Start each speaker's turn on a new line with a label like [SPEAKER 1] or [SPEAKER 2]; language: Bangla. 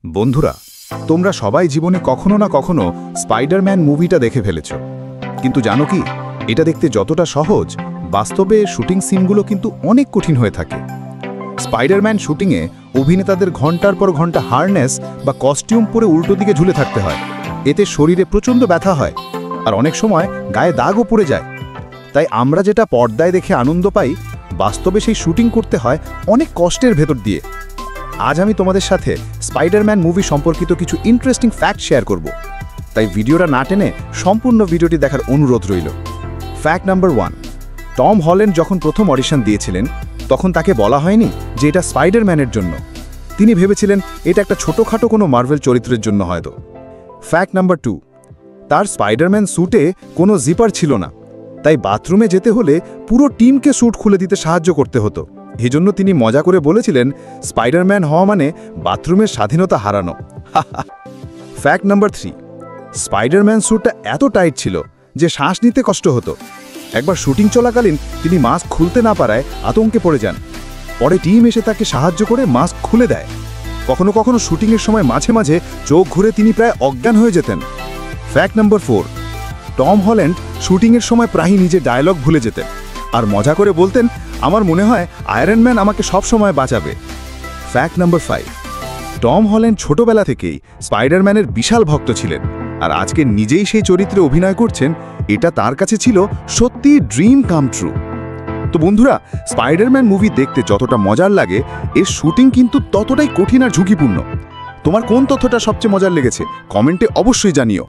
[SPEAKER 1] বন্ধুরা, তোমরা সবাই জীবনে কখনো না কখনো স্পাইডারম্যান মুভিটা দেখে ফেলেছ, কিন্তু জানো কি, এটা দেখতে যতটা সহজ, বাস্তবে শুটিং সিনগুলো কিন্তু অনেক কঠিন হয়ে থাকে। স্পাইডারম্যান শুটিংয়ে অভিনেতাদের ঘন্টার পর ঘন্টা হারনেস বা কস্টিউম পরে উল্টো দিকে ঝুলে থাকতে হয়। এতে শরীরে প্রচণ্ড ব্যথা হয়, আর অনেক সময় গায়ে দাগও পড়ে যায়। তাই আমরা যেটা পর্দায় দেখে আনন্দ পাই, বাস্তবে সেই শুটিং করতে হয় অনেক কষ্টের ভেতর দিয়ে। আজ আমি তোমাদের সাথে স্পাইডারম্যান মুভি সম্পর্কিত কিছু ইন্টারেস্টিং ফ্যাক্ট শেয়ার করব, তাই ভিডিওটা না টেনে সম্পূর্ণ ভিডিওটি দেখার অনুরোধ রইল। ফ্যাক্ট নাম্বার 1, টম হল্যান্ড যখন প্রথম অডিশন দিয়েছিলেন, তখন তাকে বলা হয়নি যে এটা স্পাইডারম্যানের জন্য। তিনি ভেবেছিলেন এটা একটা ছোটোখাটো কোনো মার্ভেল চরিত্রের জন্য হয়তো। ফ্যাক্ট নাম্বার 2, তার স্পাইডারম্যান স্যুটে কোনো জিপার ছিল না, তাই বাথরুমে যেতে হলে পুরো টিমকে স্যুট খুলে দিতে সাহায্য করতে হতো। এজন্য তিনি মজা করে বলেছিলেন, স্পাইডারম্যান হওয়া মানে বাথরুমের স্বাধীনতা হারানো। ফ্যাক্ট নাম্বার 3, স্পাইডারম্যান স্যুটটা এত টাইট ছিল যে শ্বাস নিতে কষ্ট হতো। একবার শুটিং চলাকালীন তিনি মাস্ক খুলতে না পারায় আতঙ্কে পড়ে যান। পরে টিম এসে তাকে সাহায্য করে মাস্ক খুলে দেয়। কখনো কখনো শুটিংয়ের সময় মাঝে মাঝে চোখ ঘুরে তিনি প্রায় অজ্ঞান হয়ে যেতেন। ফ্যাক্ট নাম্বার 4, টম হল্যান্ড শুটিংয়ের সময় প্রায়ই নিজের ডায়লগ ভুলে যেতেন, আর মজা করে বলতেন, আমার মনে হয় আয়রন ম্যান আমাকে সব সময় বাঁচাবে। ফ্যাক্ট নাম্বার 5, টম হল্যান্ড ছোটবেলা থেকেই স্পাইডারম্যানের বিশাল ভক্ত ছিলেন, আর আজকে নিজেই সেই চরিত্রে অভিনয় করছেন। এটা তার কাছে ছিল সত্যি ড্রিম কাম ট্রু। তো বন্ধুরা, স্পাইডারম্যান মুভি দেখতে যতটা মজার লাগে, এর শুটিং কিন্তু ততটাই কঠিন আর ঝুঁকিপূর্ণ। তোমার কোন তথ্যটা সবচেয়ে মজার লেগেছে কমেন্টে অবশ্যই জানিও।